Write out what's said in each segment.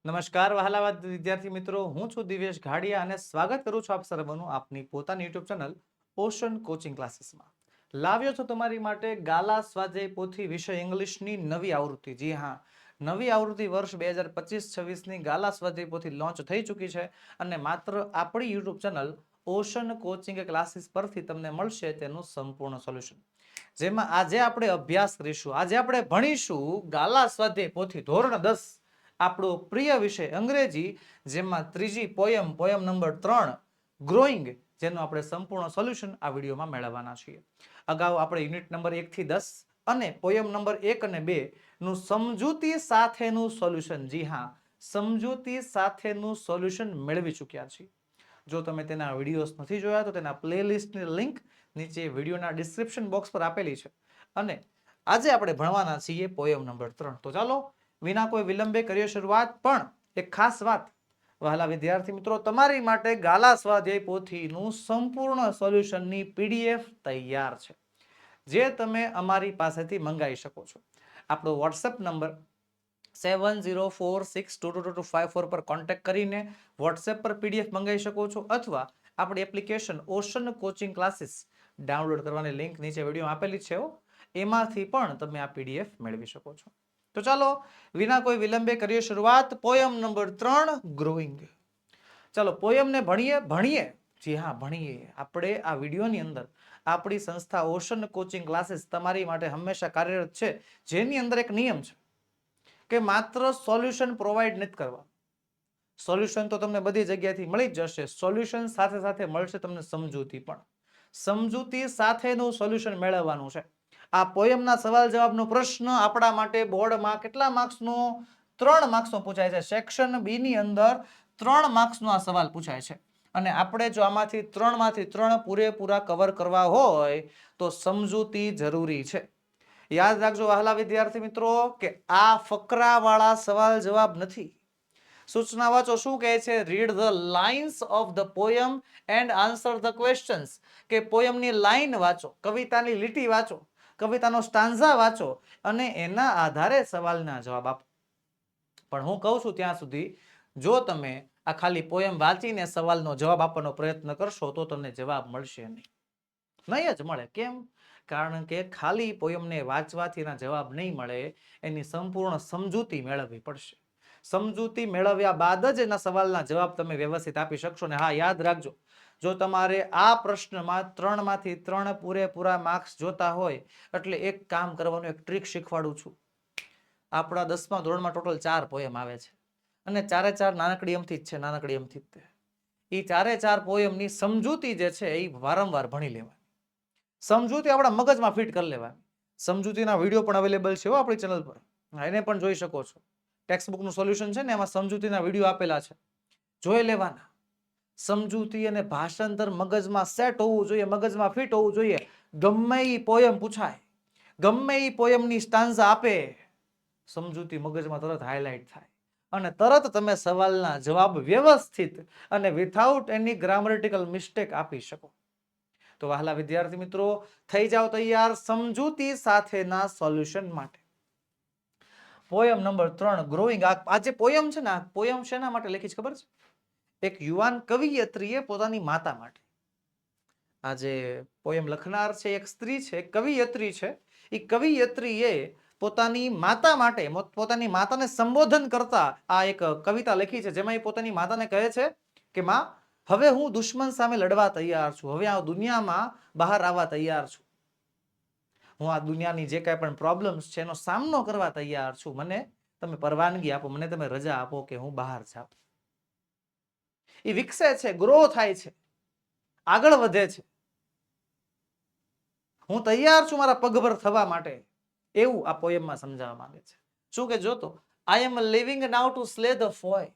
નમસ્કાર વહાલા વિદ્યાર્થી મિત્રો, હું છું દિવેશ ઘાડિયા અને સ્વાગત કરું છું આપ સર્વનું આપની પોતાની યુટ્યુબ ચેનલ ઓશન કોચિંગ ક્લાસીસમાં. લાવ્યો છું તમારી માટે ગાલા સ્વાધ્યાય પોથી વિષય ઇંગ્લિશની નવી આવૃત્તિ. જી હા, નવી આવૃત્તિ વર્ષ 2025-26ની ગાલા સ્વાધ્યાય પોથી લોન્ચ થઈ ચૂકી છે અને માત્ર આપણી YouTube channel ocean coaching classes પરથી તમને મળશે તેનું સંપૂર્ણ સોલ્યુશન. જેમાં આજે આપણે અભ્યાસ કરીશું, આજે આપણે ભણીશું ગાલા સ્વાધ્યાય પોથી ધોરણ 10 આપણો પ્રિય વિષય અંગ્રેજી, જેમાં ત્રીજી પોયમ નંબર 3 ગ્રોઈંગ, જેનું આપણે સંપૂર્ણ સોલ્યુશન આ વિડીયોમાં મેળવવાના છીએ. અગાઉ આપણે યુનિટ નંબર 1 થી 10 અને પોયમ નંબર 1 અને 2 નું સમજૂતી સાથેનું સોલ્યુશન, જી હા, સમજૂતી સાથેનું સોલ્યુશન મેળવી ચૂક્યા છીએ. જો તમે તેના વિડીયોઝ નથી જોયા તો તેના પ્લેલિસ્ટની લિંક નીચે વિડીયોના ડિસ્ક્રિપ્શન બોક્સ પર આપેલી છે. અને આજે આપણે ભણવાના છીએ પોયમ નંબર 3. તો ચાલો વિના કોઈ વિલંબે કરીએ શરૂઆત. પણ એક ખાસ વાત વહાલા વિદ્યાર્થી મિત્રો, તમારી માટે ગાલા સ્વાધ્યાય પોથીનું સંપૂર્ણ સોલ્યુશનની પીડીએફ તૈયાર છે, જે તમે અમારી પાસેથી મંગાવી શકો છો. આપણો વોટ્સએપ નંબર 7046222254 પર કોન્ટેક્ટ કરીને વોટ્સએપ પર પીડીએફ મંગાવી શકો છો, અથવા આપણી application ocean coaching classes download કરવાની લિંક નીચે વિડીયો આપેલી છે, એમાંથી પણ તમે આ પીડીએફ મેળવી શકો છો. તો ચાલો વિના કોઈ વિલંબે કરીએ શરૂઆત. Poem number 3 growing. ચાલો પોયમને ભણીએ. જી હા, ભણીએ. આપણે આ વિડીયોની અંદર આપણી સંસ્થા ઓશન કોચિંગ ક્લાસીસ તમારી માટે હંમેશા કાર્યરત છે, જેની અંદર એક નિયમ છે કે માત્ર સોલ્યુશન પ્રોવાઈડ નથી કરવા. સોલ્યુશન તો તમને બધી જગ્યાએથી મળી જ જશે, સોલ્યુશન સાથે સાથે મળશે તમને સમજૂતી પણ. સમજૂતી સાથેનું સોલ્યુશન મેળવવાનું છે. આ પોયમના સવાલ જવાબનો પ્રશ્ન આપણા માટે બોર્ડમાં કેટલા માર્ક્સનો? 3 માર્ક્સનો પૂછાય છે. સેક્શન બી ની અંદર 3 માર્ક્સનો આ સવાલ પૂછાય છે. અને આપણે જો આમાંથી 3 માંથી 3 પૂરેપૂરા કવર કરવા હોય તો સમજૂતી જરૂરી છે. યાદ રાખજો વહાલા વિદ્યાર્થી મિત્રો કે આ ફકરાવાળા સવાલ જવાબ નથી. સૂચના વાંચો. શું કહે છે? Read the lines of the poem and answer the questions. કે પોયમની લાઈન વાંચો, કવિતાની લીટી વાંચો, કવિતાનો સ્ટાન્ઝા વાંચો અને એના આધારે સવાલના જવાબ આપો. પણ હું કહું છું ત્યાં સુધી, જો તમે આ ખાલી પોયમ વાંચીને સવાલનો જવાબ આપવાનો પ્રયત્ન કરશો તો તમને જવાબ મળશે નહીં જ મળે. કેમ? કારણ કે ખાલી પોયમને વાંચવાથી એના જવાબ નહીં મળે, એની સંપૂર્ણ સમજૂતી મેળવવી પડશે. સમજૂતી મેળવ્યા બાદ જ એના સવાલના જવાબ તમે વ્યવસ્થિત આપી શકશો. ને હા, યાદ રાખજો, જો તમારે આ પ્રશ્નમાં 3 માંથી 3 પૂરેપૂરા માર્ક્સ જોતા હોય એટલે એક કામ કરવાનું, એક ટ્રીક શીખવાડું છું. આપણા 10મા ધોરણમાં ટોટલ 4 પોયમ આવે છે અને 4 નાનકડી અમથી જ છે, નાનકડી અમથી જ. એ 4 પોયમની સમજૂતી જે છે એ વારંવાર ભણી લેવાની. સમજૂતી આપણા મગજમાં ફિટ કરી લેવાની. સમજૂતીના વિડીયો પણ અવેલેબલ છે આપણી ચેનલ પર, એને પણ જોઈ શકો છો. ટેક્સ્ટ બુકનું સોલ્યુશન છે ને, એમાં સમજૂતીના વિડીયો આપેલા છે, જોઈ લેવાના. સમજૂતી અને ભાષાંતર મગજમાં સેટ હોવું જોઈએ, મગજમાં ફિટ હોવું જોઈએ. ગમે એ પોયમ પૂછાય, ગમે એ પોયમની સ્ટાન્ઝા આપે, સમજૂતી મગજમાં તરત હાઇલાઇટ થાય અને તરત તમે સવાલના જવાબ વ્યવસ્થિત અને વિથઆઉટ એની ગ્રામરેટિકલ મિસ્ટેક આપી શકો. તો વહાલા વિદ્યાર્થી મિત્રો, થઈ જાઓ તૈયાર સમજૂતી સાથેના સોલ્યુશન માટે. Poem number 3 growing. આ જે પોયમ છે ને, આ પોયમ શેના માટે લખી છે ખબર છે? એક યુવાન કવિયત્રીએ પોતાની માતા માટે. આ જે પોયમ લખનાર છે એક સ્ત્રી છે, કવિયત્રી છે. એ કવિયત્રીએ પોતાની માતા માટે, પોતાની માતાને સંબોધન કરતા આ એક કવિતા લખી છે, જેમાં એ પોતાની માતાને કહે છે કે માં, હવે હું દુશ્મન સામે લડવા તૈયાર છું, હવે આ દુનિયામાં બહાર આવવા તૈયાર છું, હું આ દુનિયાની જે કાંઈ પણ પ્રોબ્લેમ્સ છે એનો સામનો કરવા તૈયાર છું, મને તમે પરવાનગી આપો, મને તમે રજા આપો કે હું બહાર જાઉં. એ વિકસે છે, ગ્રો થાય છે, આગળ વધે છે. હું તૈયાર છું મારા પગભર થવા માટે, એવું આ પોયમમાં સમજાવવા માંગે છે. શું કે જોતો, આઈ એમ living now two slay the ફોય.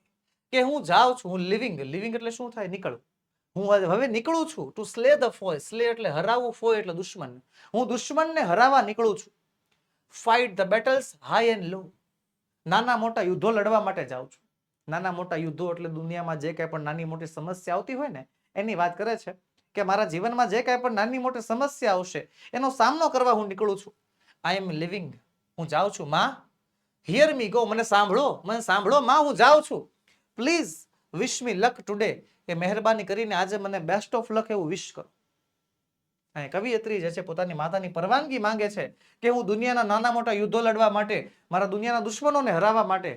કે હું જાઉં છું, હું લિવિંગ એટલે શું થાય? નીકળવું. હું હવે નીકળું છું ટુ સ્લે ધ ફોય. સ્લે એટલે હરાવવું, ફોય એટલે દુશ્મન. હું દુશ્મનને હરાવવા નીકળું છું. Fight the battles high and low. નાના મોટા યુદ્ધો લડવા માટે જાઉં છું. નાના મોટા યુદ્ધો એટલે દુનિયામાં જે કાંઈ પણ નાની મોટી સમસ્યા આવતી હોય ને, એની વાત કરે છે. કે મારા જીવનમાં જે કાંઈ પણ નાની મોટી સમસ્યા આવશે એનો સામનો કરવા હું નીકળું છું. આઈ એમ લિવિંગ. હું જાઉં છું માં હિયર મી ગો, મને સાંભળો માં, હું જાઉં છું. Please wish me luck today, એ મહેરબાની કરીને આજે મને બેસ્ટ ઓફ લક એવું વિશ કરો. અને કવિયત્રી જે છે પોતાની માતાની પરવાનગી માંગે છે કે હું દુનિયાના નાના મોટા યુદ્ધો લડવા માટે, મારા દુનિયાના દુશ્મનોને હરાવવા માટે,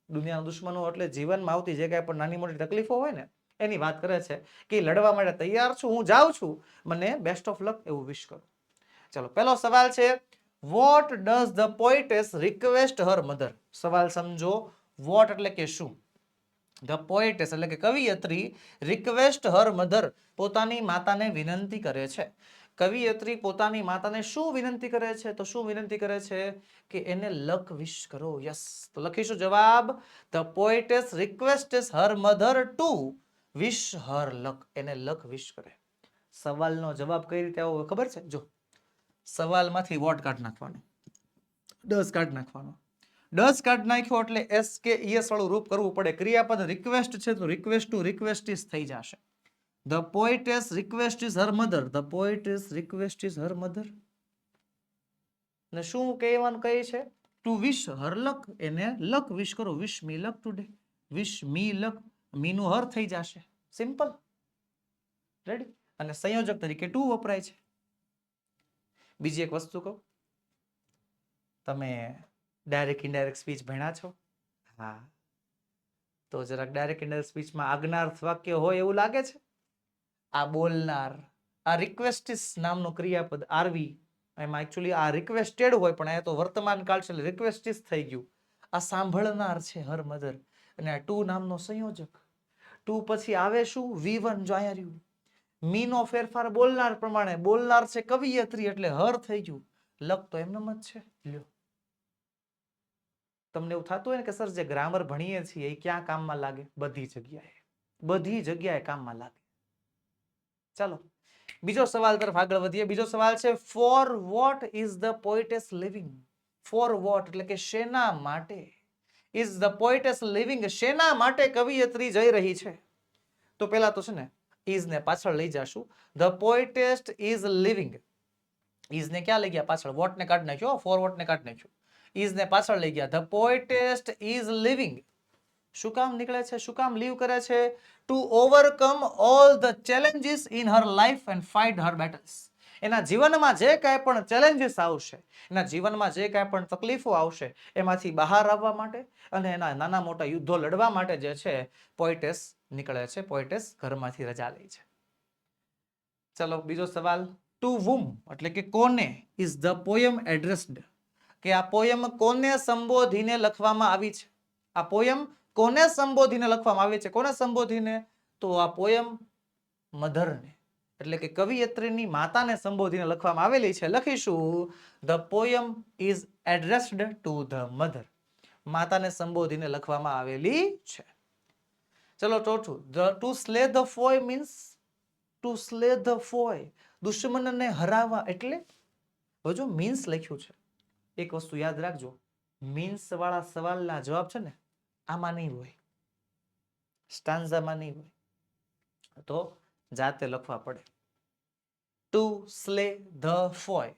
દુનિયાના દુશ્મનો એટલે જીવનમાં આવતી જે કાંઈ પણ નાની મોટી તકલીફો હોય ને એની વાત કરે છે કે લડવા માટે તૈયાર છું, હું જાઉં છું, મને બેસ્ટ ઓફ લક એવું વિશ કરો. ચલો પહેલો સવાલ છે, what does the poetess request her mother. સવાલ સમજો, વોટ એટલે કે શું, ધ પોએટેસ એટલે કે કવિયત્રી, રિક્વેસ્ટ હર મધર પોતાની માતાને વિનંતી કરે છે. કવિયત્રી પોતાની માતાને શું વિનંતી કરે છે, તો શું વિનંતી કરે છે કે એને લક વિશ કરો. યસ, તો લખીશું જવાબ, ધ પોએટેસ રિક્વેસ્ટેસ હર મધર ટુ વિશ હર લક, એને લક વિશ કરે. સવાલનો જવાબ કઈ રીતે આવો ખબર છે? જો સવાલમાંથી વોટ કાઢી નાખવાનો, ડઝ કાઢી નાખવાનો. ડઝ કાઢી નાખ્યો એટલે એસ કે ઈએસ વાળું રૂપ કરવું પડે. ક્રિયાપદ રિક્વેસ્ટ છે તો રિક્વેસ્ટ ટુ રિક્વેસ્ટિસ થઈ જશે. The poetess request is her mother, the poetess request is her mother. ને શું કહેવાનું કહે છે? ટુ વિશ હર લક, એને લક વિશ કરો. વિશ મી લક ટુડે, વિશ મી લક, મીનું હર થઈ જશે. Simple, ready. અને સંયોજક તરીકે ટુ વપરાય છે. બીજી એક વસ્તુ કહું, તમે ડાયરેક્ટ ઇનડાયરેક્ટ સ્પીચ ભણ્યા છો? હા, તો જરાક ડાયરેક્ટ ઇનડાયરેક્ટ સ્પીચમાં આજ્ઞાર્થ વાક્ય હોય એવું લાગે છે. આ બોલનાર, આ રિક્વેસ્ટિસ નામનું ક્રિયાપદ આરવી, એમાં એકચ્યુઅલી આ રિક્વેસ્ટેડ હોય પણ આ તો વર્તમાન કાળ છે એટલે રિક્વેસ્ટિસ થઈ ગયું. આ સાંભળનાર છે હર મધર, અને આ ટુ નામનો સંયોજક. ટુ પછી આવે શું? V1. જો અહીંયા રહ્યું, મીનો ફેરફાર બોલનાર પ્રમાણે, બોલનાર છે કવિયત્રી એટલે હર થઈ ગયું. લક તો એમનેમ જ છે. લ્યો, તમને એવું થતું હોય ને કે સર જે ગ્રામર ભણીએ છીએ એ ક્યાં કામમાં લાગે? બધી જગ્યાએ, બધી જગ્યાએ કામમાં લાગે. ચાલો બીજો સવાલ તરફ આગળ વધીએ. બીજો સવાલ છે, for what is the poetess living. For what એટલે કે શેના માટે, ઇઝ ધ પોએટેસ લિવિંગ, શેના માટે કવિયત્રી જઈ રહી છે. તો પેલા તો છે ને ઇઝ ને પાછળ લઈ જાશું. The poetess is living, is ને ક્યાં લઈ ગયા? પાછળ. વોટ ને કાઢી નાખ્યો, ફોર વોટ ને કાઢી નાખ્યો, ઇઝ ને પાછળ લઈ ગયા. The poetess is living. શું કામ નીકળે છે? શું કામ લીવ કરે છે? To overcome all the challenges in her life and fight her battles. એના જીવનમાં જે કાંઈ પણ ચેલેન્જીસ આવશે, એના જીવનમાં જે કાંઈ પણ તકલીફો આવશે, એમાંથી બહાર આવવા માટે અને એના નાના મોટા યુદ્ધો લડવા માટે જે છે પોએટેસ નીકળે છે. પોએટેસ ઘરમાંથી રજા લે છે. ચલો બીજો સવાલ, ટુ whom એટલે કે કોને ઇઝ ધ પોયમ એડ્રેસ્ડ, કે આ પોયમ કોને સંબોધીને લખવામાં આવી છે. આ પોયમ કોને સંબોધીને લખવામાં આવી છે? કોને સંબોધીને? તો આ પોયમ મધરને એટલે કે કવિયત્રીની માતાને સંબોધીને લખવામાં આવેલી છે. લખીશું, the poem is addressed to the mother, માતાને સંબોધીને લખવામાં આવેલી છે. ચલો ચોથું, to slay the foe means, to slay the foe, દુશ્મનને હરાવવા એટલે. હજુ મીન્સ લખ્યું છે. એક વસ્તુ યાદ રાખજો, મીન્સ વાળા સવાલના જવાબ છે ને આમાં નહીં હોય, સ્ટાન્ઝામાં નહીં હોય, તો જાતે લખવા પડે. ટુ સ્લે ધ ફોય,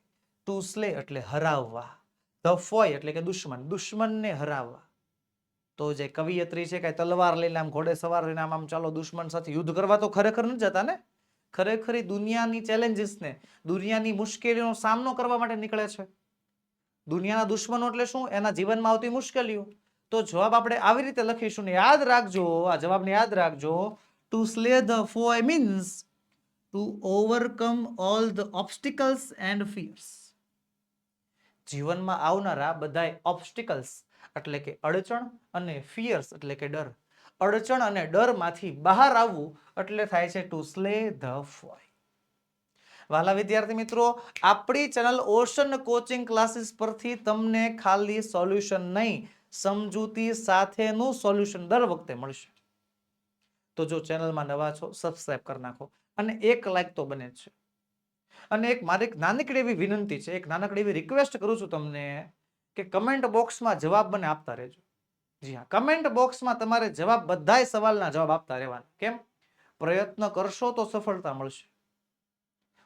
ટુ સ્લે એટલે હરાવવા, ધ ફોય એટલે કે દુશ્મન, દુશ્મનને હરાવવા. તો જે કવિયત્રી છે કઈ તલવાર લઈને આમ ઘોડે સવાર લઈને આમ ચાલો દુશ્મન સાથે યુદ્ધ કરવા તો ખરેખર નથી જતા ને. ખરેખર દુનિયાની ચેલેન્જીસને, દુનિયાની મુશ્કેલીઓનો સામનો કરવા માટે નીકળે છે. દુનિયાના દુશ્મનો એટલે શું? એના જીવનમાં આવતી મુશ્કેલીઓ. તો જવાબ આપણે આવી રીતે લખીશું ને યાદ રાખજો, આ જવાબને યાદ રાખજો. To slay the foe means to overcome all the obstacles and fears. જીવનમાં આવનારા બધાય ઓબ્સ્ટિકલ્સ એટલે કે અડચણ અને ફિયર્સ એટલે કે ડર, અડચણ અને ડરમાંથી બહાર આવવું એટલે થાય છે ટુ સ્લે ધ ફોય. વાલા વિદ્યાર્થી મિત્રો, આપણી ચેનલ ઓશન કોચિંગ ક્લાસીસ પરથી તમને ખાલી સોલ્યુશન નહીં, સમજૂતી સાથેનું સોલ્યુશન દર વખતે મળશે. તો જો ચેનલમાં નવા છો સબસ્ક્રાઇબ કરી નાખો અને એક લાઈક તો બને જ છે. અને એક મારી નાનકડી એવી વિનંતી છે, એક નાનકડી એવી રિક્વેસ્ટ કરું છું તમને કે કમેન્ટ બોક્સમાં જવાબ મને આપતા રહેજો. જી હા, કમેન્ટ બોક્સમાં તમારે જવાબ, બધાય સવાલના જવાબ આપતા રહેવાના. કેમ? પ્રયત્ન કરશો તો સફળતા મળશે.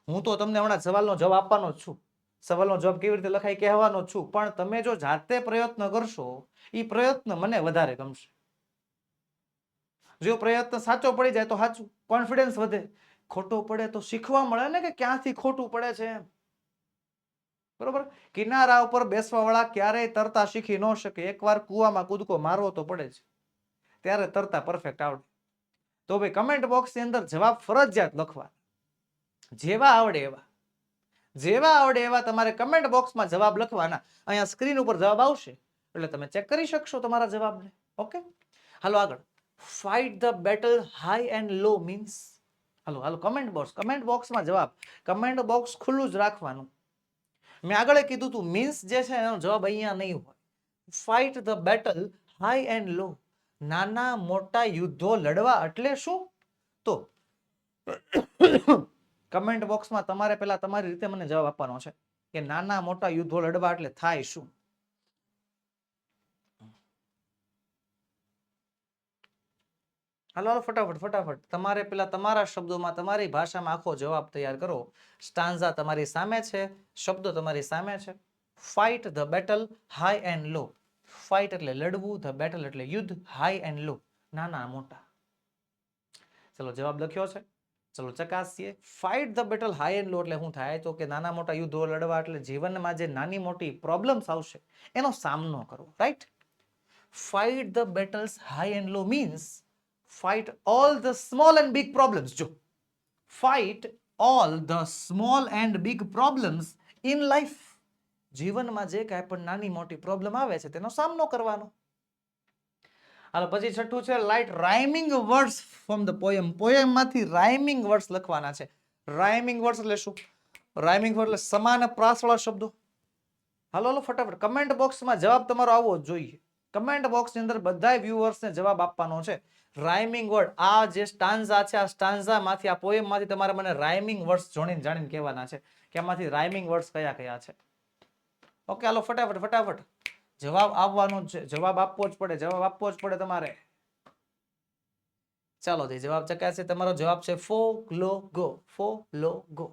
હું તો તમને હમણાં સવાલનો જવાબ આપવાનો જ છું. સવાલનો જવાબ કેવી રીતે લખાય કહેવાનો છું, પણ તમે જો જાતે પ્રયત્ન કરશો એ પ્રયત્ન મને વધારે ગમશે. જો પ્રયત્ન સાચો પડી જાય તો સાચું, કોન્ફિડન્સ વધે. ખોટો પડે તો શીખવા મળે ને કે ક્યાંથી ખોટું પડે છે એમ. બરોબર. કિનારા ઉપર બેસવા વાળા ક્યારેય તરતા શીખી ન શકે. એકવાર કુવામાં કૂદકો મારવો તો પડે જ, ત્યારે તરતા પરફેક્ટ આવડે. તો ભાઈ કમેન્ટ બોક્સની અંદર જવાબ ફરજિયાત લખવા, જેવા આવડે એવા. જેવા આવડે એવા તમારે કમેન્ટ બોક્સમાં જવાબ લખવાના. અહીંયા સ્ક્રીન ઉપર જવાબ આવશે એટલે તમે ચેક કરી શકશો તમારા જવાબને. ઓકે, હાલો આગળ. Fight the battle high and low means, હાલો હાલો કમેન્ટ બોક્સ, કમેન્ટ બોક્સમાં જવાબ, કમેન્ટ બોક્સ ખુલ્લું જ રાખવાનું. મેં આગળ કીધું તું મીન્સ જે છે એનો જવાબ અહીંયા નહીં હોય. Fight the battle high and low, નાના મોટા યુદ્ધો લડવા એટલે શું? તો કમેન્ટ બોક્સમાં તમારે પહેલા તમારી રીતે મને જવાબ આપવાનો છે કે નાના મોટા યુદ્ધો લડવા એટલે થાય શું. હાલો ફટાફટ ફટાફટ તમારે પેલા તમારા શબ્દોમાં તમારી ભાષામાં આખો જવાબ તૈયાર કરો. સ્ટાન્ઝા તમારી સામે છે, શબ્દો તમારી સામે છે. Fight the battle high and low. Fight એટલે લડવું, ધ બેટલ એટલે યુદ્ધ, હાઈ એન્ડ લો નાના મોટા. ચલો જવાબ લખ્યો છે, ચલો ચકાસીએ. Fight the battle high and low એટલે શું થાય? તો કે નાના મોટા યુદ્ધો લડવા એટલે જીવનમાં જે નાની મોટી પ્રોબ્લેમ્સ આવશે એનો સામનો કરવો. Right. Fight the battles high and low means fight all the small and big problems. જો fight all the small and big problems in life. જીવનમાં જે કાંઈ પણ નાની મોટી પ્રોબ્લેમ આવે છે તેનો સામનો કરવાનો. હાલો પછી છઠ્ઠું છે light rhyming words from the poem. Poem માંથી રાઇમિંગ વર્ડ્સ લખવાના છે. રાઇમિંગ વર્ડ્સ એટલે શું? રાઇમિંગ વર્ડ એટલે સમાન પ્રાસવાળા શબ્દો. હાલો હાલો ફટાફટ કમેન્ટ બોક્સમાં જવાબ તમારો આવવો જોઈએ. કમેન્ટ બોક્સની અંદર બધા વ્યુઅર્સને જવાબ આપવાનો છે. રાઇમિંગ વર્ડ, આ જે સ્ટાન્ઝા છે, આ સ્ટાન્ઝા માંથી, આ પોએમ માંથી તમારે મને રાઇમિંગ વર્ડ્સ જાણીને કહેવાના છે કે આમાંથી રાઇમિંગ વર્ડ્સ કયા કયા છે. ઓકે હાલો ફટાફટ ફટાફટ જવાબ આવવાનો છે. જવાબ આપવો જ પડે, જવાબ આપવો જ પડે તમારે. ચાલો તે જવાબ ચકાસે. તમારો જવાબ છે ફોલોગો. ફોલોગો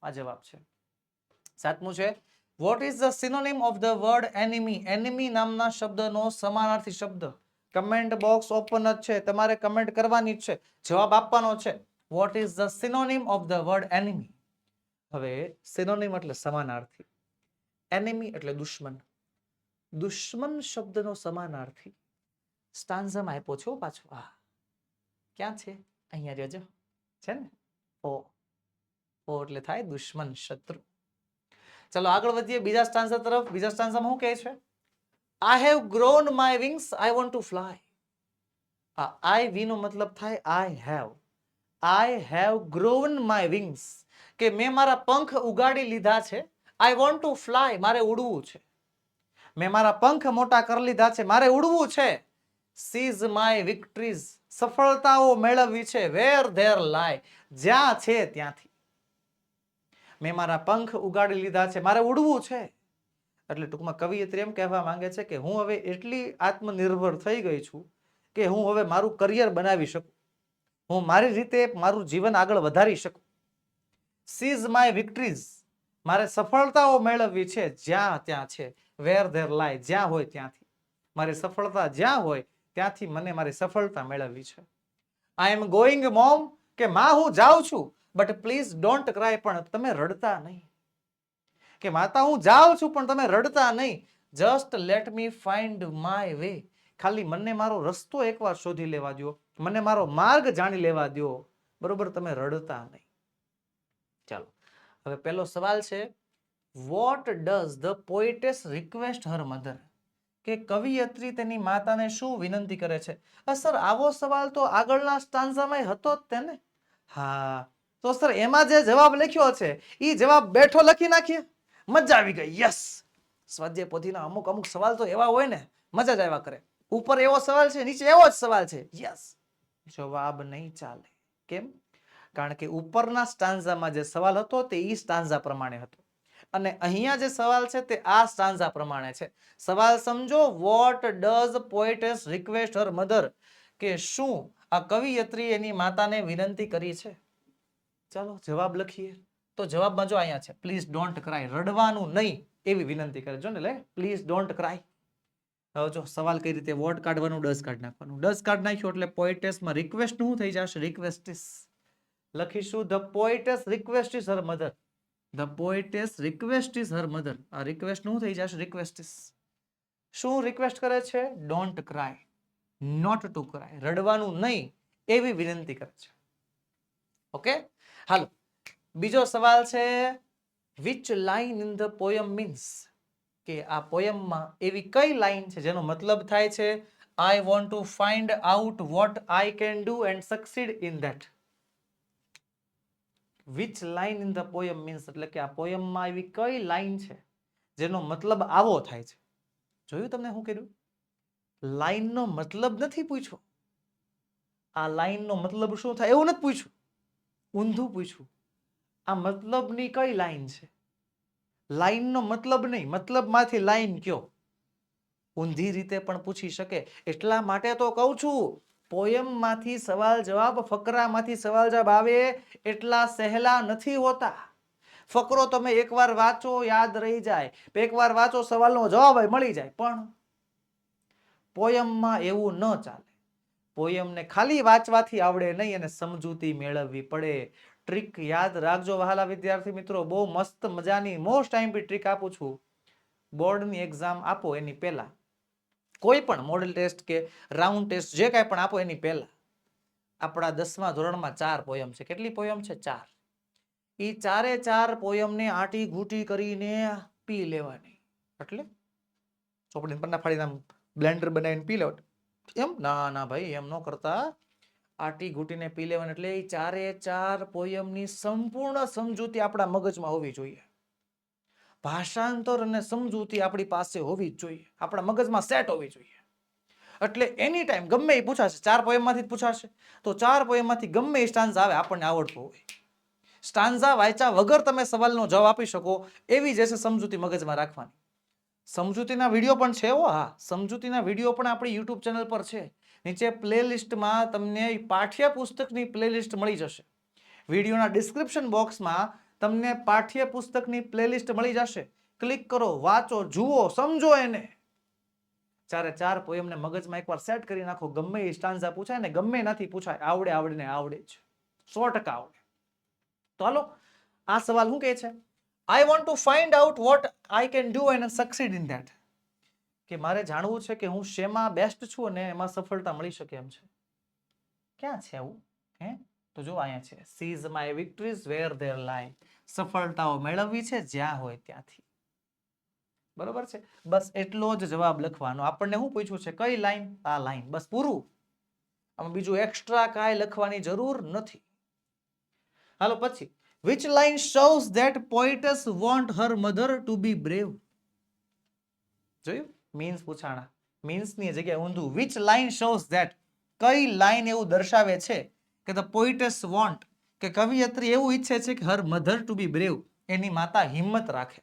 આ જવાબ છે. સાતમું છે vote is the synonym of the word enemy. Enemy નામના શબ્દનો સમાનાર્થી શબ્દ. કમેન્ટ બોક્સ ઓપન જ છે, તમારે કમેન્ટ કરવાની જ છે, જવાબ આપવાનો છે. Vote is the synonym of the word enemy. હવે સિનોનિમ એટલે સમાનાર્થી, એનિમી એટલે દુશ્મન. દુશ્મન શબ્દનો સમાનાર્થી સ્ટાન્ઝામાં આપ્યો છો પાછો. હા ક્યાં છે? અહીંયા રહેજો છે ને. ઓ ઓ એટલે થાય દુશ્મન, શત્રુ. ચલો આગળ વધીએ બીજા સ્ટાન્ઝા તરફ. બીજા સ્ટાન્ઝામાં શું કહે છે? I have grown my wings, I want to fly. I વી નો મતલબ થાય I have. I have grown my wings, કે મેં મારા પંખ ઉગાડી લીધા છે. I want to fly, મારે ઉડવું છે. મેં મારા પંખ મોટા કરી લીધા છે, મારે ઉડવું છે. Seize my victories, સફળતાઓ મેળવવી છે. Where there lie, જ્યાં છે ત્યાંથી. મેં મારા પંખ ઉગાડી લીધા છે, મારે ઉડવું છે. એટલે ટૂંકમાં કવિયત્રી એમ કહેવા માંગે છે કે હું હવે એટલી આત્મનિર્ભર થઈ ગઈ છું કે હું હવે મારું કરિયર બનાવી શકું, હું મારી રીતે મારું જીવન આગળ વધારી શકું. સીઝ માય વિક્ટરીઝ, મારે સફળતાઓ મેળવવી છે. જ્યાં ત્યાં છે. વેર ધેર લાય, જ્યાં હોય ત્યાંથી. મારી સફળતા જ્યાં હોય ત્યાંથી મને મારી સફળતા મેળવવી છે. આઈ એમ ગોઈંગ મોમ, કે માં હું જાઉં છું, બટ પ્લીઝ ડોન્ટ ક્રાય, પણ તમે રડતા નહીં. કે માતા હું જાઉં છું પણ તમે રડતા નહીં. Just let me find my way, ખાલી મને મારો રસ્તો એકવાર શોધી લેવા દો, મને મારો માર્ગ જાણી લેવા દો. બરોબર, તમે રડતા નહીં. ચાલો હવે પહેલો સવાલ છે what does the poetess request her mother. કે કવિયત્રી તેની માતાને શું વિનંતી કરે છે? સર આવો સવાલ તો આગળના સ્ટાન્ઝામાં હતો જ તેને. હા તો સર એમાં જે જવાબ લખ્યો છે એ જવાબ બેઠો લખી નાખીએ. મજા આવી ગઈ. યસ, સ્વાધ્યાય પોથીના અમુક અમુક સવાલ તો એવા હોય ને મજા જ આવ્યા કરે. ઉપર એવો સવાલ છે, નીચે એવો જ સવાલ છે. યસ, જવાબ નહીં ચાલે. કેમ? કારણ કે ઉપરના સ્ટાન્ઝામાં જે સવાલ હતો તે ઈ સ્ટાન્ઝા પ્રમાણે હતો અને અહીંયા જે સવાલ છે તે આ સ્ટાન્ઝા પ્રમાણે છે. સવાલ સમજો. What does poetess request her mother, કે શું આ કવિયત્રી એની માતાને વિનંતી કરી છે. ચાલો જવાબ લખીએ. તો જવાબમાં જો અહીંયા છે પ્લીઝ ડોન્ટ ક્રાય, રડવાનું નહીં એવી વિનંતી કરે. જો ને લે પ્લીઝ ડોન્ટ ક્રાય. હવે જો સવાલ કઈ રીતે વોટ કાઢવાનું, ડઝ કાઢી નાખવાનું. ડઝ કાઢી નાખ્યું એટલે પોએટેસમાં રિક્વેસ્ટ શું થઈ જશે? રિક્વેસ્ટિસ. લખીશું the poetess requests her mother. The poetess requests her mother. આ રિક્વેસ્ટ શું થઈ જશે? રિક્વેસ્ટિસ. શું રિક્વેસ્ટ કરે છે? Don't cry, not to cry, રડવાનું નહીં એવી વિનંતી કરે છે. ઓકે, હાલો બીજો સવાલ છે which line in the poem means, કે આ પોયમમાં એવી કઈ લાઈન છે જેનો મતલબ થાય છે I want to find out what I can do and succeed in that. Which line in the poem means એટલે કે આ પોયમમાં એવી કઈ લાઈન છે જેનો મતલબ આવો થાય છે. જોયું તમને શું કર્યું? લાઈનનો મતલબ નથી પૂછ્યો. આ લાઈનનો મતલબ શું થાય એવું નથી પૂછ્યું, ઊંધું પૂછ્યું. આ મતલબની કઈ લાઈન છે? લાઈનનો મતલબ નહીં, મતલબમાંથી લાઈન કયો. ઊંધી રીતે પણ પૂછી શકે. એટલા માટે તો કહું છું પોયમમાંથી સવાલ જવાબ, ફકરામાંથી સવાલ જવાબ આવે એટલા સહેલા નથી હોતા. ફકરો તમે એકવાર વાંચો યાદ રહી જાય, એકવાર વાંચો સવાલનો જવાબ મળી જાય, પણ પોયમમાં એવું ન ચાલે. પોયમને ખાલી વાંચવાથી આવડે નહીં અને સમજૂતી મેળવવી પડે. ટ્રીક યાદ રાખજો વહાલા વિદ્યાર્થી મિત્રો, બહુ મસ્ત મજાની મોસ્ટ આઈએમપી ટ્રીક આપું છું. બોર્ડની એક્ઝામ આપો એની પહેલા, કોઈ પણ મોડલ ટેસ્ટ કે રાઉન્ડ ટેસ્ટ જે કાંઈ પણ આપો એની પહેલા આપણા 10મા ધોરણમાં 4 પોયમ છે. કેટલી પોયમ છે? 4. એ 4 પોયમને આટી ઘૂંટી કરીને પી લેવાની. એટલે ચોપડીને પન્ના ફાડીને આમ બ્લેન્ડર બનાવીને પી લેવાનું એમ? ના ના ભાઈ, એમ ન કરતા. આટી ઘૂંટીને પી લેવાની. એટલે એ 4 પોયમની સંપૂર્ણ સમજૂતી આપણા મગજમાં હોવી જોઈએ. ભાષાંતર અને સમજૂતી આપણી પાસે હોવી જ જોઈએ, આપણા મગજમાં સેટ હોવી જોઈએ. એટલે એની ટાઈમ ગમે એ પૂછાશે, 4 પોયમમાંથી જ પૂછાશે, તો 4 પોયમમાંથી ગમે એ સ્ટાન્ઝા આવે આપણને આવડતું હોય. સ્ટાન્ઝા વાંચ્યા વગર તમે સવાલનો જવાબ આપી શકો એવી જ સમજૂતી મગજમાં રાખવાની. સમજૂતીના વિડીયો પણ છે. હા, સમજૂતીના વિડીયો પણ આપણી યુટ્યુબ ચેનલ પર છે. નીચે પ્લેલિસ્ટમાં તમને પાઠ્યપુસ્તકની પ્લેલિસ્ટ મળી જશે. વિડીયોના ડિસ્ક્રિપ્શન બોક્સમાં તમને પાઠ્યપુસ્તકની પ્લેલિસ્ટ મળી જશે. ક્લિક કરો, વાંચો, જુઓ, સમજો એને. 4 પોયમને મગજમાં એકવાર સેટ કરી નાખો. ગમે એ સ્ટાન્ઝા પૂછાય ને ગમે નથી પૂછાય, આવડે ને આવડે જ, 100% આવડે. તો હાલો આ સવાલ શું કહે છે? I want to find out what I can do and succeed in that. કે મારે જાણવું છે કે હું શેમાં બેસ્ટ છું અને એમાં સફળતા મળી શકે એમ છે. ક્યાં છે આવું? હે તો જો અહીંયા છે seize my victories where they lie. સફળતાઓ મેળવવી છે જ્યાં હોય ત્યાંથી. બરોબર છે? બસ એટલો જ જવાબ લખવાનો. આપણને શું પૂછ્યું છે? કઈ લાઈન? આ લાઈન, બસ પૂરું. આમાં બીજું એક્સ્ટ્રા કાંઈ લખવાની જરૂર નથી. હાલો પછી, which line shows that poetess want her mother to be brave? જોયું? મીન્સ પૂછાણા. મીન્સ ની જગ્યાએ ઊંધું. which line shows that, કઈ લાઈન એવું દર્શાવે છે કે the poetess want, કે કવિયત્રી એવું ઈચ્છે છે કે her mother to be brave, એની માતા હિંમત રાખે.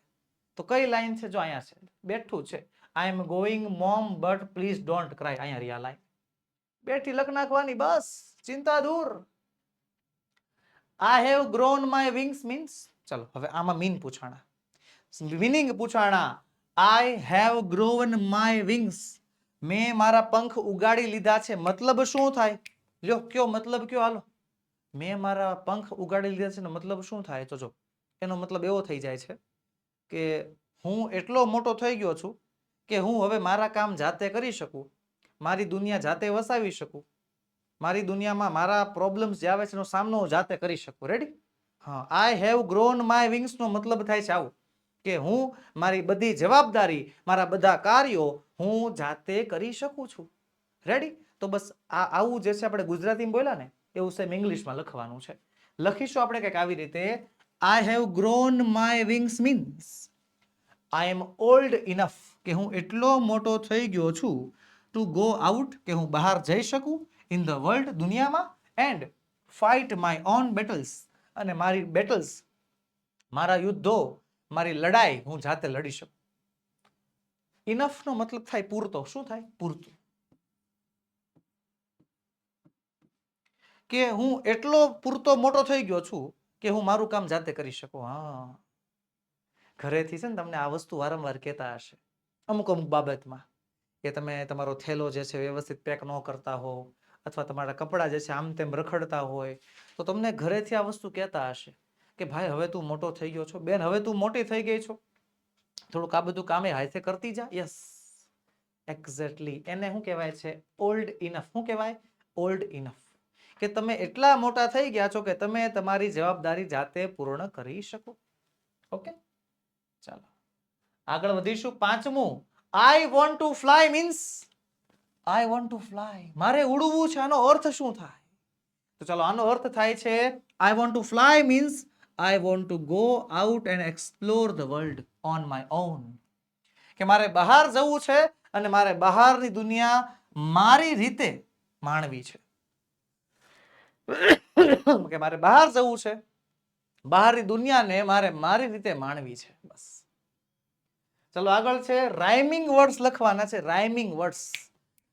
તો કઈ લાઈન છે? જો અહીંયા છે, બેઠું છે. I am going mom but please don't cry. અહીંયા રિયા લાઈન બેઠી લખ નાખવાની, બસ ચિંતા દૂર. I have grown my wings means, ચલો હવે આમાં મીન પૂછાણા, મીનિંગ પૂછાણા. I have grown my wings, મેં મારા પંખ ઉગાડી લીધા છે. મતલબ શું થાય? લ્યો કયો મતલબ કયો? હાલો, મેં મારા પંખ ઉગાડી લીધા છે ને મતલબ શું થાય? તો જો એનો મતલબ એવો થઈ જાય છે કે હું એટલો મોટો થઈ ગયો છું કે હું હવે મારા કામ જાતે કરી શકું, મારી દુનિયા જાતે વસાવી શકું, મારી દુનિયામાં મારા પ્રોબ્લેમ્સ જે આવે છે એનો સામનો જાતે કરી શકું. રેડી? હા, I have grown my wings નો મતલબ થાય છે આવું કે હું મારી બધી જવાબદારી, મારા બધા કાર્યો હું જાતે કરી શકું છું. રેડી? તો બસ આ આવું જે છે આપણે ગુજરાતીમાં બોલ્યા ને એવું સેમ ઇંગ્લિશમાં લખવાનું છે. લખીશું આપણે કંઈક આવી રીતે. I have grown my wings means I am old enough, કે હું એટલો મોટો થઈ ગયો છું, ટુ ગો આઉટ, કે હું બહાર જઈ શકું, ઇન ધ વર્લ્ડ, દુનિયામાં, and fight my own battles, અને મારી બેટલ્સ, મારા યુદ્ધો, મારી લડાઈ હું જાતે લડી શકું. ઇનફ નો મતલબ થાય પૂરતો. શું થાય? પૂરતું. કે હું એટલો પૂરતો મોટો થઈ ગયો છું કે હું મારું કામ જાતે કરી શકું. હા, ઘરેથી છે ને તમને આ વસ્તુ વારંવાર કહેતા હશે અમુક અમુક બાબતમાં, કે તમે તમારો થેલો જે છે વ્યવસ્થિત પેક ન કરતા હો, અથવા તમારા કપડાં જે છે આમ તેમ રખડતા હોય, તો તમને ઘરેથી આ વસ્તુ કહેતા હશે કે ભાઈ હવે તું મોટો થઈ ગયો છો, બેન હવે તું મોટી થઈ ગઈ છો, થોડુંક આ બધું કામે હાથે કરતી જા. Yes, exactly. એને શું કહેવાય છે? Old enough. શું કહેવાય? Old enough. કે તમે એટલા મોટા થઈ ગયા છો કે તમે તમારી જવાબદારી જાતે પૂર્ણ કરી શકો. ઓકે, ચાલો આગળ વધીશું. પાંચમું, આઈ વોન્ટ ટુ ફ્લાય મીન્સ આઈ વોન્ટ ટુ ફ્લાય, મારે ઉડવું છે. આનો અર્થ શું થાય? તો ચાલો, આનો અર્થ થાય છે I want two fly means I want to go out and explore the world on my own. કે મારે બહાર જવું છે અને મારે બહારની દુનિયા મારી રીતે માણવી છે. કે મારે બહાર જવું છે, બહારની દુનિયાને મારે મારી રીતે માણવી છે. બસ. ચલો આગળ છે રાઇમિંગ વર્ડ્સ લખવાના છે. Rhyming words.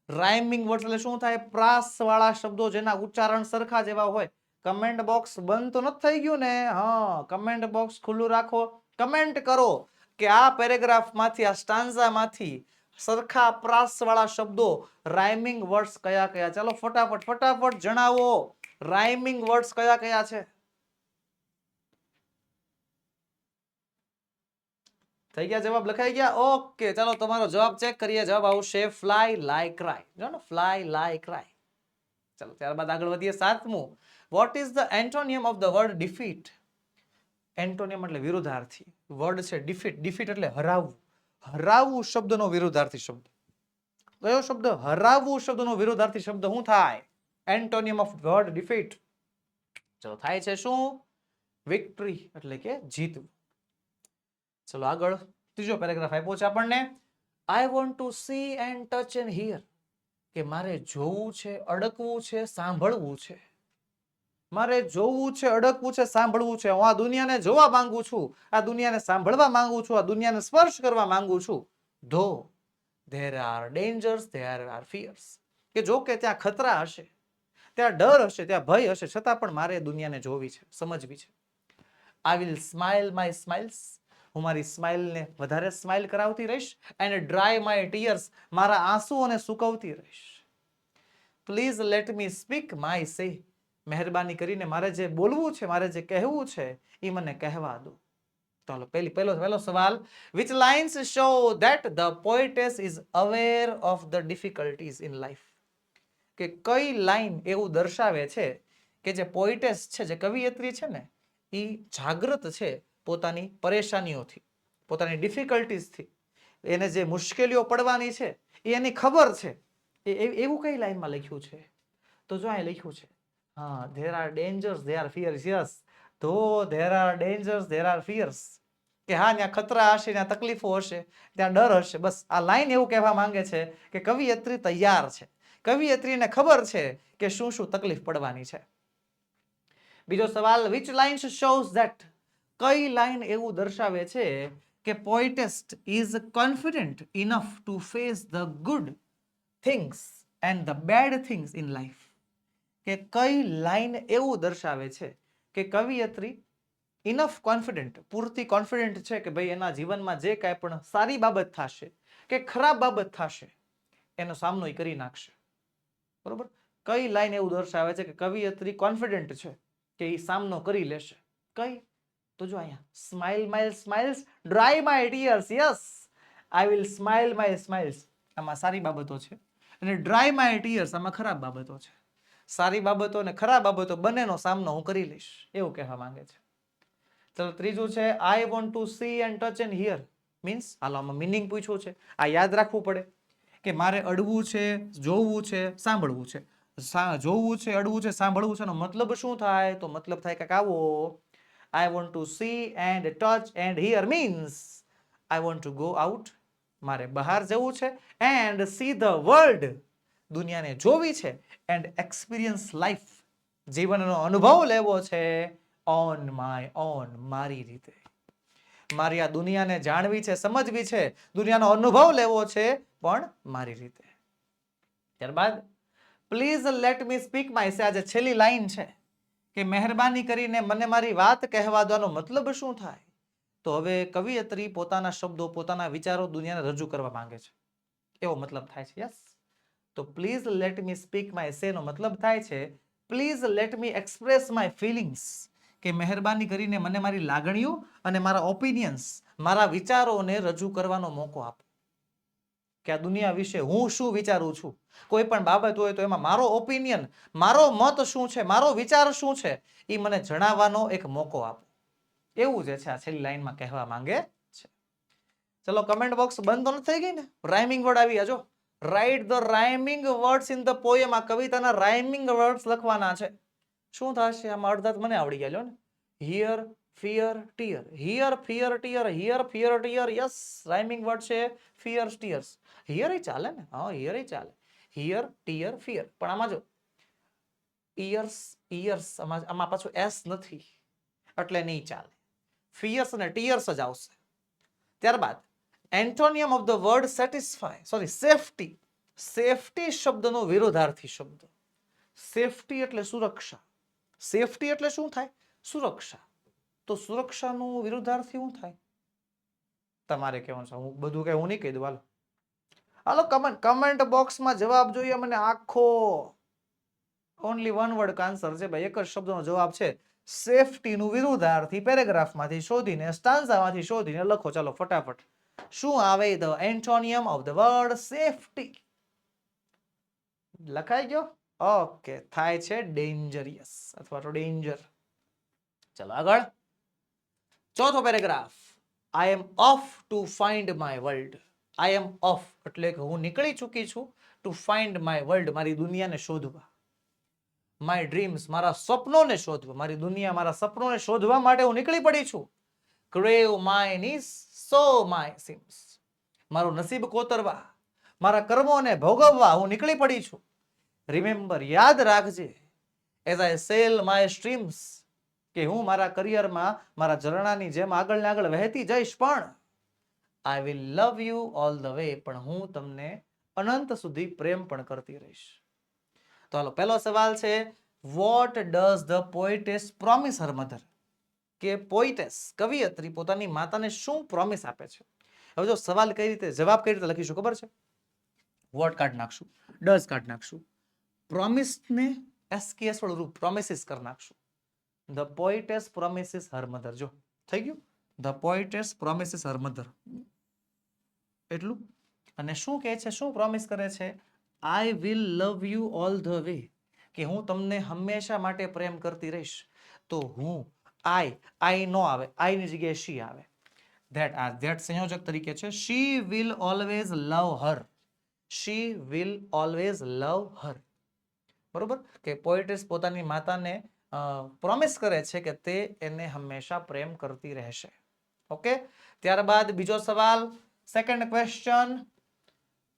રાઇમિંગ વર્ડ્સ એટલે શું થાય? પ્રાસ વાળા શબ્દો જેના ઉચ્ચારણ સરખા જેવા હોય. કમેન્ટ બોક્સ બંધ તો નથી થઈ ગયું ને? હા, કમેન્ટ બોક્સ ખુલ્લું રાખો, કમેન્ટ કરો કે આ પેરેગ્રાફ માંથી, આ સ્ટાન્ઝા માંથી સરખા પ્રાસ વાળા શબ્દો, રાઇમિંગ વર્ડ્સ કયા કયા? ચાલો ફટાફટ ફટાફટ જણાવો, રાઇમિંગ વર્ડ્સ કયા કયા છે? થઈ ગયા જવાબ? લખાઈ ગયા? ઓકે, ચાલો તમારો જવાબ ચેક કરીએ. જવાબ આવશે ફ્લાય લાય ક્રાય. જો ને, ફ્લાય લાય ક્રાય. ચાલો ત્યારબાદ આગળ વધીએ. સાતમું, vote is the એન્ટોનિયમ of the word defeat? એન્ટોનિયમ એટલે વિરુદ્ધાર્થી. વર્ડ છે ડિફીટ. ડિફીટ એટલે હરાવવું. હરાવવું શબ્દનો વિરુદ્ધાર્થી શબ્દ કયો શબ્દ? હરાવવું શબ્દનો વિરુદ્ધાર્થી શબ્દ શું થાય? એન્ટોનિયમ ઓફ વર્ડ ડિફીટ. ચલો થાય છે શું? વિક્ટરી એટલે કે જીતવું. ચલો આગળ ત્રીજો પેરેગ્રાફ આપ્યો છે આપણને. આઈ want to see and touch and here. કે મારે જોવું છે, અડકવું છે, સાંભળવું છે. મારે જોવું છે, અડકવું છે, સાંભળવું છે. હું આ દુનિયાને જોવા માંગુ છું, આ દુનિયાને સાંભળવા માંગુ છું, આ દુનિયાને સ્પર્શ કરવા માંગુ છું. ધો there are dangers, there are fears. કે જો કે ત્યાં ખતરા હશે, ત્યાં ડર હશે, ત્યાં ભય હશે, છતાં પણ મારે દુનિયાને જોવી છે, સમજવી છે. I will smile my smiles. હું મારી સ્માઇલને વધારે સ્માઇલ કરાવતી રહીશ. and dry my tears. મારા આંસુઓને સૂકવતી રહીશ. Please let me speak my સે. મહેરબાની કરીને મારે જે બોલવું છે, મારે જે કહેવું છે, એ મને કહેવા દો. ચાલો પહેલો સવાલ, which lines show that the poetess is aware of the difficulties in life? કે કઈ લાઈન એવું દર્શાવે છે કે જે પોઈટેસ છે, જે કવિયત્રી છે ને, એ જાગૃત છે પોતાની પરેશાનીઓથી, પોતાની ડિફિકલ્ટીઝથી. એને જે મુશ્કેલીઓ પડવાની છે એ એની ખબર છે. એવું કઈ લાઈનમાં લખ્યું છે? તો જો અહીં લખ્યું છે, હા, there are dangers, there are fears. Yes, તો there are dangers, there are fears. કે હા, ત્યાં ખતરા હશે, ત્યાં તકલીફો હશે, ત્યાં ડર હશે. બસ આ લાઈન એવું કહેવા માંગે છે કે કવિયત્રી તૈયાર છે, કવિયત્રીને ખબર છે કે શું શું તકલીફ પડવાની છે. બીજો સવાલ, which lines shows that? કઈ લાઈન એવું દર્શાવે છે કે poetess is confident enough to face the good things and the bad things in life? કે કઈ લાઈન એવું દર્શાવે છે કે કવિયત્રી ઇનફ કોન્ફિડન્ટ, પૂરતી કોન્ફિડન્ટ છે કે ભાઈ એના જીવનમાં જે કાંઈ પણ સારી બાબત થશે કે ખરાબ બાબત થશે એનો સામનો એ કરી નાખશે. બરોબર? કઈ લાઈન એવું દર્શાવે છે કે કવિયત્રી કોન્ફિડન્ટ છે કે એ સામનો કરી લેશે? કઈ? તો જો અહીંયા, smile my smiles, dry my tears. Yes, I will smile my smiles. આમાં સારી બાબતો છે, અને ડ્રાય માય ટીયર્સ આમાં ખરાબ બાબતો છે. સારી બાબતો અને ખરાબ બાબતો બંનેનો સામનો હું કરી લઈશ, એવું કહેવા માંગે છે. ચલો ત્રીજું છે, I want to see and touch and hear means, હાલો આમાં મિનિંગ પૂછ્યું છે, આ યાદ રાખવું પડે કે મારે અડવું છે, જોવું છે, સાંભળવું છે. જોવું છે, અડવું છે, સાંભળવું છે, એનો મતલબ શું થાય? તો મતલબ થાય કે આવો, આઈ want to see and touch and hear means I want to go out. મારે બહાર જવું છે, એન્ડ સી ધ વર્લ્ડ, દુનિયાને જોવી છે, એન્ડ એક્સપિરિયન્સ લાઈફ, જીવનનો અનુભવ લેવો છે, ઓન માય ઓન, મારી રીતે. મારી આ દુનિયાને જાણવી છે, સમજવી છે, દુનિયાનો અનુભવ લેવો છે, પણ મારી રીતે. ત્યારબાદ please let me speak my સે. આ જે છેલ્લી લાઈન છે કે મહેરબાની કરીને મને મારી વાત કહેવા દોનો મતલબ શું થાય? તો હવે કવિયત્રી પોતાના શબ્દો, પોતાના વિચારો દુનિયાને રજૂ કરવા માંગે છે, એવો મતલબ થાય છે. યસ. તો please let me speak my say નો મતલબ થાય છે please let me express my feelings, કે મહેરબાની કરીને મને મારી લાગણીઓ અને મારા ઓપિનિયન્સ, મારા વિચારોને રજૂ કરવાનો મોકો આપો, કે આ દુનિયા વિશે હું શું વિચારું છું. કોઈ પણ બાબત હોય તો એમાં મારો ઓપિનિયન, મારો મત શું છે, મારો વિચાર શું છે, એ મને જણાવવાનો એક મોકો આપો. એવું જે છે આ છેલ્લી લાઈનમાં કહેવા માંગે છે. ચલો કમેન્ટ બોક્સ બંધ તો નથી થઈ ગઈ ને? રાઇમિંગ વર્ડ આવી ગયા. જો write the rhyming words in the poem. આ કવિતાના રાઇમિંગ વર્ડ્સ લખવાના છે. શું થશે આમાં? અડધા મને આવડી ગયા. લ્યો ને. Here fear tear, here fear tear, here fear tear. Yes, rhyming word છે ફિયર ટીયર્સ. હિયર ચાલે ને? હા, હિયર ચાલે. Here tear fear. પણ આમાં જો ઇયર્સ, ઇયર્સ આમાં પાછું એસ નથી એટલે નહીં ચાલે. ફિયર્સ અને ટીયર્સ જ આવશે. ત્યારબાદ એન્ટોનિયમ of the word satisfy, sorry safety. Safety શબ્દનો વિરોધાર્થી શબ્દ. સેફટી એટલે સુરક્ષા. સેફટી એટલે શું થાય? સુરક્ષા. તો સુરક્ષાનું વિરોધાર્થી શું થાય? તમારે કહેવાનું છે. હું બધું કઈ હું નહીં કહી દઉં. હાલો કમેન્ટ બોક્સમાં જવાબ જોઈએ મને આખો. ઓનલી વન વર્ડ આન્સર છે ભાઈ, એક જ શબ્દનો જવાબ છે. સેફટીનું વિરુદ્ધાર્થી પેરેગ્રાફમાંથી શોધીને, સ્ટાન્ઝામાંથી શોધીને લખો. ચાલો ફટાફટ. શું આવે? The એન્ટોનિયમ of the word safety. લખાઈ ગયો? ઓકે. થાય છે ડેન્જરિયસ અથવા તો ડેન્જર. ચલો આગળ. ચોથો paragraph. I am off to find my world. I am off એટલે કે હું નીકળી ચૂકી છું. ટુ ફાઇન્ડ માય વર્લ્ડ, મારી દુનિયાને શોધવા. માય ડ્રીમ્સ, મારા સ્વપ્નોને શોધવા. મારી દુનિયા, મારા સપનોને શોધવા માટે હું નીકળી પડી છું. Crave my niece so my seems, મારું નસીબ કોતરવા, મારા કર્મોને ભોગવવા હું નીકળી પડી છું. રિમેમ્બર, યાદ રાખજે. As I sail my streams, કે હું મારા કરિયરમાં મારા ઝરણાની જેમ આગળ ને આગળ વહેતી જઈશ, પણ I will love you all the way, પણ હું તમને અનંત સુધી પ્રેમ પણ કરતી રહીશ. તો હાલો પહેલો સવાલ છે, what does the poetess promise her mother, કે પોઈટેસ કવિયત્રી પોતાની માતાને શું પ્રોમિસ આપે છે. હવે જો સવાલ કઈ રીતે, જવાબ કઈ રીતે લખીશું ખબર છે? વોટ કાઢ નાખશું, ડઝ કાઢ નાખશું, પ્રોમિસ ને એસકેએસ વાળું રૂપ પ્રોમિસિસ કરી નાખશું. The poetess promises her mother. જો થઈ ગયું, the poetess promises her mother એટલું. અને શું કહે છે, શું પ્રોમિસ કરે છે? I will love you all the way, કે હું તમને હંમેશા માટે પ્રેમ કરતી રહીશ. તો હું આઈ નો આવે, આઈ ની જગ્યાએ શી આવે. ધેટ સંયોજક તરીકે છે. She will always love her. She will always love her. બરોબર, કે પોએટ્રેસ પોતાની માતાને પ્રોમિસ કરે છે કે તે એને હંમેશા પ્રેમ કરતી રહેશે. ઓકે. ત્યારબાદ બીજો સવાલ, second question.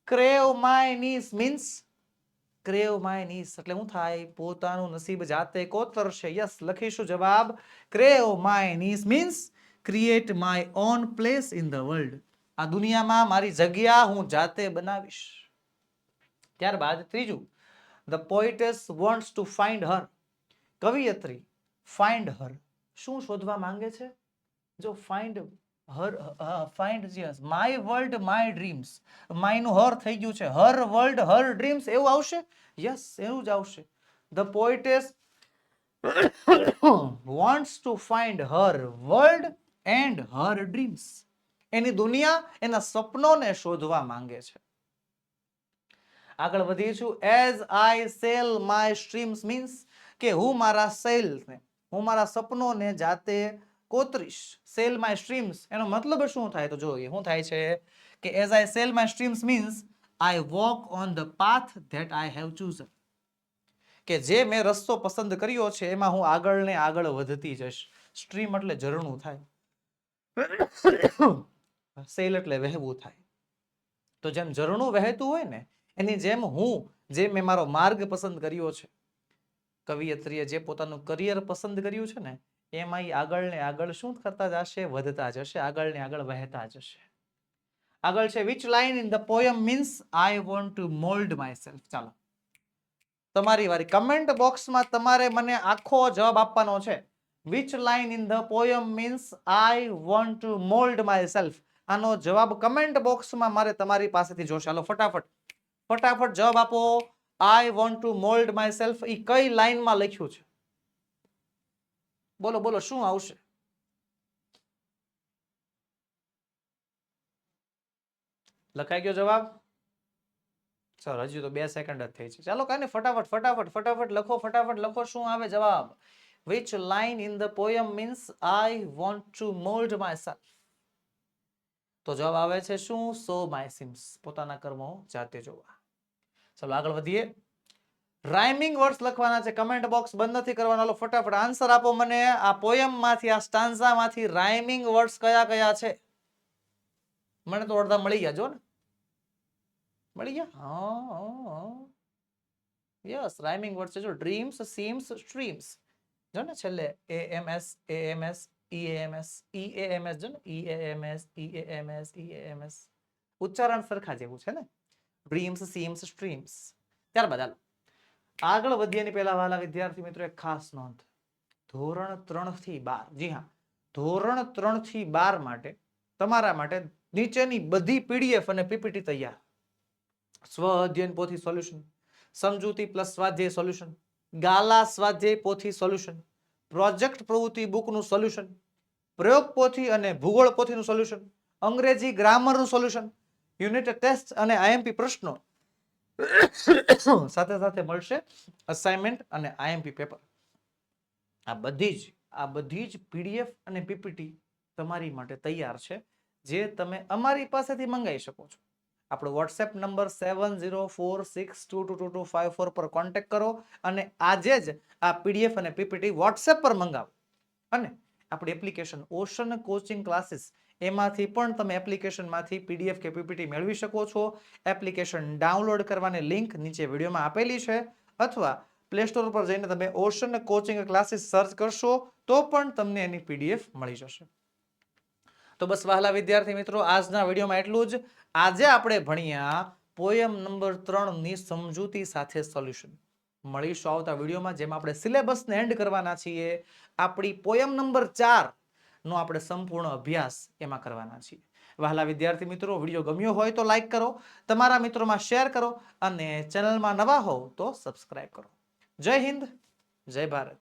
Crave my niche means, crave my niece એટલે શું થાય? પોતાનું નસીબ જાતે કોતરશે. યસ, લખીશું જવાબ. Carve my niche means create my own place in the world. આ દુનિયામાં મારી જગ્યા હું જાતે બનાવીશ. ત્યારબાદ ત્રીજું, the poetess wants to find her. કવિયત્રી ફાઇન્ડ હર, શું શોધવા માંગે છે? જો find her, find yes, my world my dreams. My નું હર થઈ ગયું છે, હર વર્લ્ડ હર ડ્રીમ્સ એવું આવશે. યસ, એવું જ આવશે. The poetess wants to find her world and her dreams. એની દુનિયા, એના સપનોને શોધવા માંગે છે. આગળ વધીશું. As I sail my streams means કે હું મારા સેલ્સને, હું મારા સપનોને જાતે કોતરીશ. સેલ માય સ્ટ્રીમ્સ એનો મતલબ શું થાય? તો જોઈએ શું થાય છે કે as I sail my streams means I walk on the path that I have ચૂઝન, કે જે મેં રસ્તો પસંદ કર્યો છે એમાં હું આગળ ને આગળ વધતી જઈશ. સ્ટ્રીમ એટલે ઝરણું થાય, સેલ એટલે વહેવું થાય. તો જેમ ઝરણું વહેતું હોય ને એની જેમ હું, જે મેં મારો માર્ગ પસંદ કર્યો છે, કવિયત્રીએ જે પોતાનું કરિયર પસંદ કર્યું છે ને, એમાં આગળ ને આગળ શું કરતા જશે? વધતા જશે, આગળ ને આગળ વહેતા જશે. આગળ છે, which line in the poem means I want to mould my self. ચાલો તમારી વારી. કમેન્ટ બોક્સમાં તમારે મને આખો જવાબ આપવાનો છે. Which line in the poem means I want to mould my self. આનો જવાબ કમેન્ટ બોક્સમાં મારે તમારી પાસેથી જોશે. હાલો ફટાફટ જવાબ આપો. I want to mould myself એ કઈ લાઈનમાં લખ્યું છે? બોલો શું આવશે? લખાઈ ગયો જવાબ? ચાલો હજી તો 2 સેકન્ડ જ થઈ છે. ચાલો કાંઈ નહીં, ફટાફટ લખો શું આવે જવાબ. Which line in the poem means I want to mold myself? તો જવાબ આવે છે શું? સો માય સિમ્સ. પોતાના કર્મો જાતે જોવા. ચાલો આગળ વધીએ. રાઇમિંગ વર્ડ્સ લખવાના છે. કમેન્ટ બોક્સ બંધ નથી કરવાનો. ફટાફટ આન્સર આપો મને. આ પોયમ માંથી, આ સ્ટાન્ઝા માંથી રાઇમિંગ વર્ડ્સ કયા કયા છે? મને તો અડધા મળી ગયા. જો ને મળી ગયા. યસ, રાઇમિંગ વર્ડ્સ છે. જો ડ્રીમ્સ, સીમ્સ, સ્ટ્રીમ્સ. જો ને છેલ્લે AMS, AMS, EAMS, EAMS. જો ને EAMS, EAMS, EAMS. ઉચ્ચારણ સરખા જેવું છે ને. Dreams, seems, streams. ત્યારબાદ હાલો આગળ વધીએની પહેલા વાલા વિદ્યાર્થી મિત્રો એક ખાસ નોંધ. ધોરણ 3 થી 12. જી હા, ધોરણ 3 થી 12 માટે તમારા માટે નીચેની બધી PDF અને PPT તૈયાર. સ્વ અધ્યયન પોથી સોલ્યુશન, સમજૂતી પ્લસ સ્વાધ્યાય સોલ્યુશન, ગાલા સ્વાધ્યાય પોથી સોલ્યુશન, પ્રોજેક્ટ પ્રવૃત્તિ બુકનું સોલ્યુશન, પ્રયોગ પોથી અને ભૂગોળ પોથીનું સોલ્યુશન, અંગ્રેજી ગ્રામરનું સોલ્યુશન, યુનિટ ટેસ્ટ અને IMP પ્રશ્નો સાથે સાથે મળશે અસાઇનમેન્ટ અને IMP પેપર. આ બધી જ PDF અને PPT તમારી માટે તૈયાર છે, જે તમે અમારી પાસેથી મંગાવી શકો છો. આપણો WhatsApp નંબર 7046222254 પર કોન્ટેક્ટ કરો અને આજે જ આ PDF અને PPT WhatsApp પર મંગાવો. અને આપણી એપ્લિકેશન ઓશન કોચિંગ ક્લાસીસ, એમાંથી પણ તમે એપ્લિકેશનમાંથી PDF કે PPT મેળવી શકો છો. એપ્લિકેશન ડાઉનલોડ કરવાની લિંક નીચે વિડીયોમાં આપેલી છે, અથવા પ્લે સ્ટોર પર જઈને તમે ઓશન કોચિંગ ક્લાસીસ સર્ચ કરશો તો પણ તમને એની PDF મળી જશે. તો બસ વહાલા વિદ્યાર્થી મિત્રો, આજના વિડીયોમાં એટલું જ. આજે આપણે ભણ્યા પોયમ નંબર 3 ની સમજૂતી સાથે સોલ્યુશન. મળીશું આવતા વિડીયોમાં, જેમાં આપણે સિલેબસને એન્ડ કરવાના છીએ. આપણી પોયમ નંબર 4 નો આપણે સંપૂર્ણ અભ્યાસ એમાં કરવાના છીએ. વહાલા વિદ્યાર્થી મિત્રો, વિડીયો ગમ્યો હોય તો લાઈક કરો, તમારા મિત્રોમાં શેર કરો અને ચેનલમાં નવા હોવ તો સબસ્ક્રાઇબ કરો. જય હિન્દ, જય ભારત.